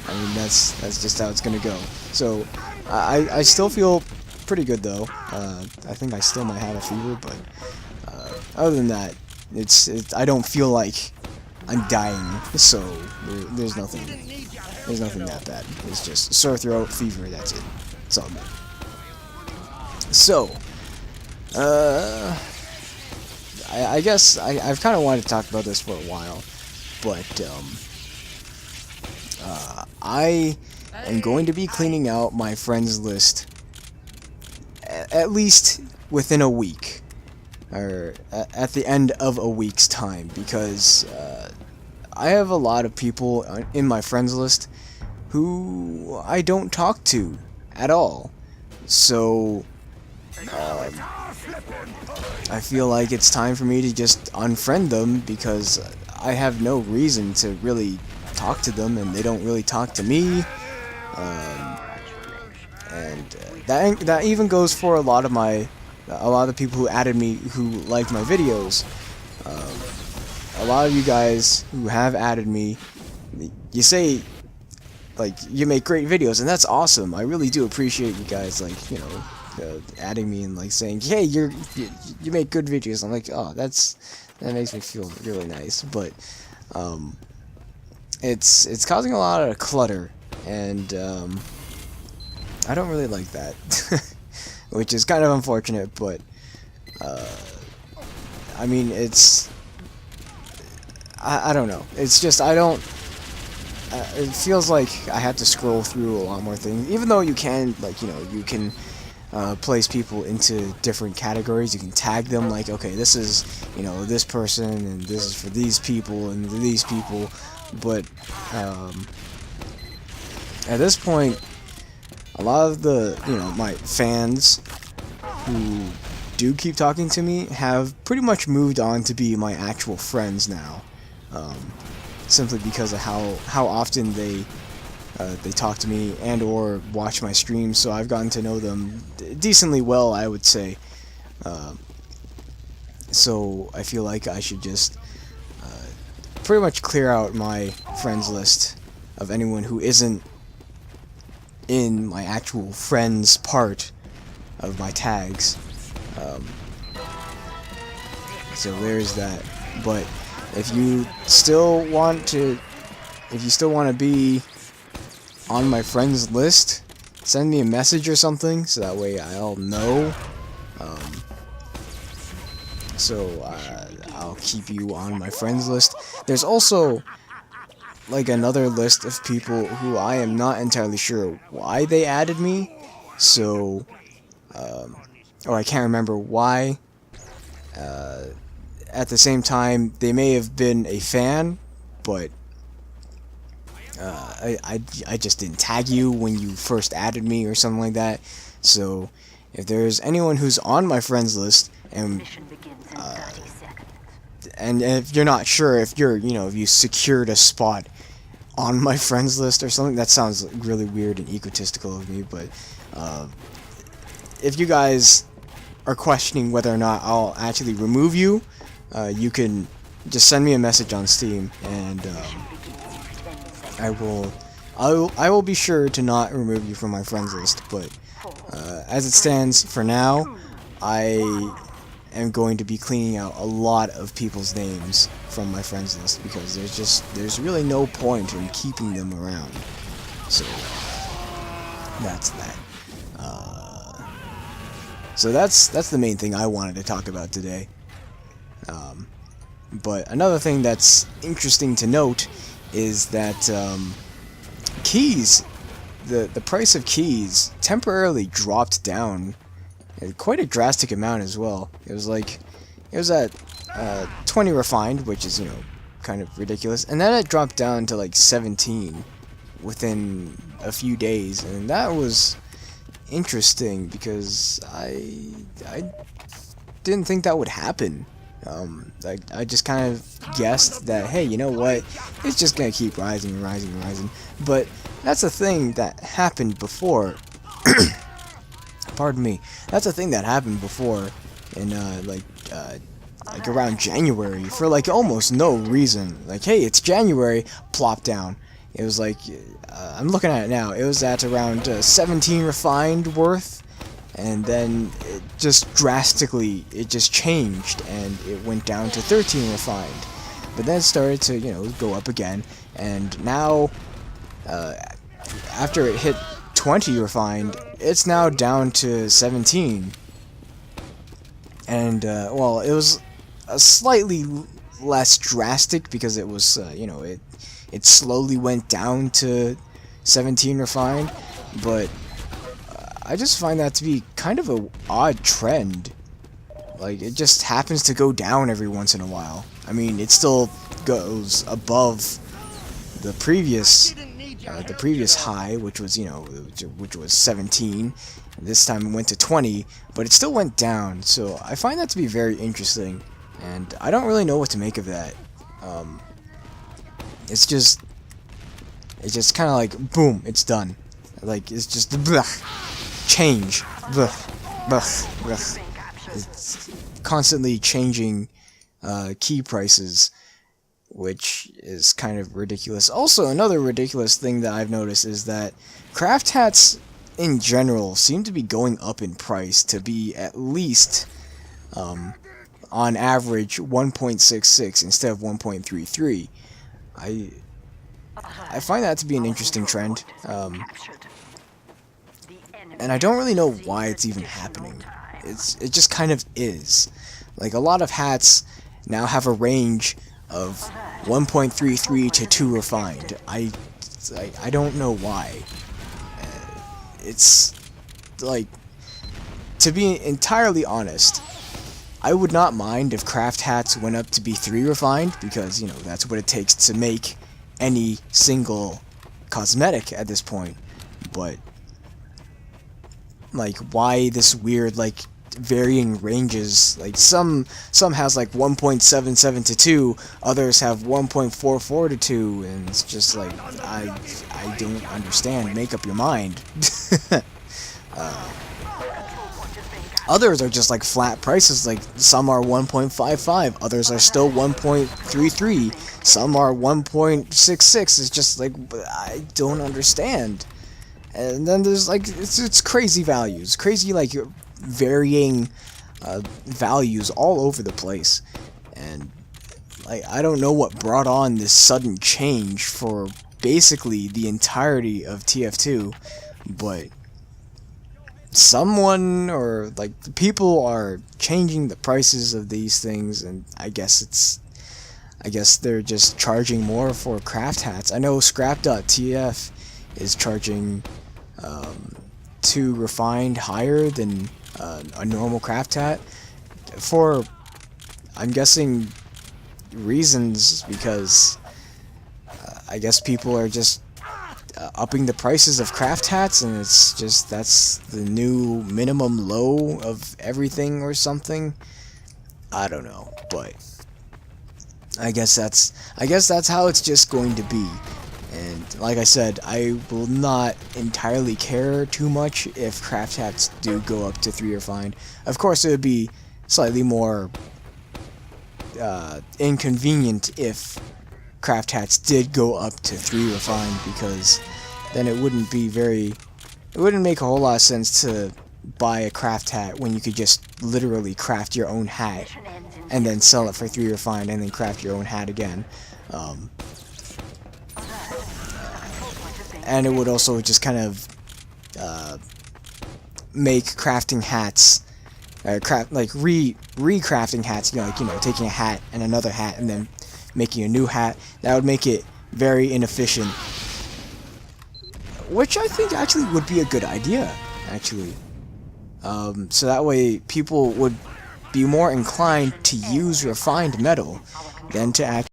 I mean, that's just how it's gonna go. So I still feel pretty good though. I think I still might have a fever, but other than that, I don't feel like I'm dying. So there's nothing that bad. It's just sore throat, fever. That's it. It's all good. So I guess I've kind of wanted to talk about this for a while, but I am going to be cleaning out my friends list at least within a week, or at the end of a week's time, because I have a lot of people in my friends list who I don't talk to at all. So I feel like it's time for me to just unfriend them, because I have no reason to really talk to them, and they don't really talk to me. And that even goes for a lot of the people who added me, who liked my videos. A lot of you guys who have added me, you say, like, you make great videos, and that's awesome. I really do appreciate you guys, like, you know, adding me and like saying, hey, you make good videos. I'm like, oh, that makes me feel really nice. But it's causing a lot of clutter, and I don't really like that, which is kind of unfortunate. But I mean, I don't know. It's just I don't. It feels like I have to scroll through a lot more things, even though you can, like, you know, you can place people into different categories. You can tag them, like, okay, this is, you know, this person, and this is for these people and these people. But at this point, a lot of the, you know, my fans who do keep talking to me have pretty much moved on to be my actual friends now, simply because of how often they talk to me and or watch my streams. So I've gotten to know them decently well, I would say. So I feel like I should just pretty much clear out my friends list of anyone who isn't in my actual friends part of my tags. So there's that. But if you still want to be on my friends list, send me a message or something, so that way I'll know. So I'll keep you on my friends list. There's also like another list of people who I am not entirely sure why they added me. So or I can't remember why. At the same time, they may have been a fan, but I just didn't tag you when you first added me or something like that. So if there's anyone who's on my friends list, and if you're not sure if if you secured a spot on my friends list or something, that sounds really weird and egotistical of me, but if you guys are questioning whether or not I'll actually remove you, you can just send me a message on Steam, and I will be sure to not remove you from my friends list. But as it stands for now, I am going to be cleaning out a lot of people's names from my friends list, because there's really no point in keeping them around. So that's that. So that's the main thing I wanted to talk about today. But another thing that's interesting to note is that keys, the price of keys temporarily dropped down quite a drastic amount as well. It was at 20 refined, which is, kind of ridiculous, and then it dropped down to like 17 within a few days, and that was interesting because I didn't think that would happen. I just kind of guessed that, hey, you know what, it's just gonna keep rising and rising and rising. But that's a thing that happened before. Pardon me. That's a thing that happened before in like around January, for like almost no reason. Like, hey, it's January, plop down. It was like, I'm looking at it now, it was at around 17 refined worth, and then it just drastically, it just changed, and it went down to 13 refined. But then it started to, you know, go up again, and now, after it hit 20 refined, it's now down to 17. And, well, it was a slightly less drastic because it was, you know, it slowly went down to 17 refined, but I just find that to be kind of a odd trend. Like, it just happens to go down every once in a while. I mean, it still goes above the previous high, which was, you know, which was 17. This time it went to 20, but it still went down. So I find that to be very interesting, and I don't really know what to make of that. It's just kind of like, boom, it's done. Like, it's just change. It's constantly changing key prices, which is kind of ridiculous. Also, another ridiculous thing that I've noticed is that craft hats in general seem to be going up in price to be at least, on average, 1.66 instead of 1.33. I find that to be an interesting trend, and I don't really know why it's even happening. It just kind of is. Like, a lot of hats now have a range of 1.33 to 2 refined. I don't know why. It's like, to be entirely honest, I would not mind if craft hats went up to be 3 refined, because, you know, that's what it takes to make any single cosmetic at this point. But, like, why this weird, like, varying ranges? Like, some has like 1.77 to 2, others have 1.44 to 2, and it's just like, I don't understand. Make up your mind. Others are just like flat prices, like some are 1.55, others are still 1.33, some are 1.66. It's just like, I don't understand. And then there's like, it's crazy values, crazy like varying values all over the place. And like, I don't know what brought on this sudden change for basically the entirety of TF2, but someone, or like the people, are changing the prices of these things, and I guess they're just charging more for craft hats. I know Scrap.tf is charging 2 refined higher than a normal craft hat for, I'm guessing, reasons, because I guess people are just upping the prices of craft hats, and it's just, that's the new minimum low of everything or something. I don't know, but I guess that's how it's just going to be. And like I said, I will not entirely care too much if craft hats do go up to 3 refined. Of course, it would be slightly more inconvenient if craft hats did go up to 3 refined, because then it wouldn't make a whole lot of sense to buy a craft hat when you could just literally craft your own hat and then sell it for 3 refined and then craft your own hat again. And it would also just kind of make crafting hats, recrafting hats, taking a hat and another hat and then making a new hat. That would make it very inefficient, which I think actually would be a good idea, actually. So that way people would be more inclined to use refined metal than to actually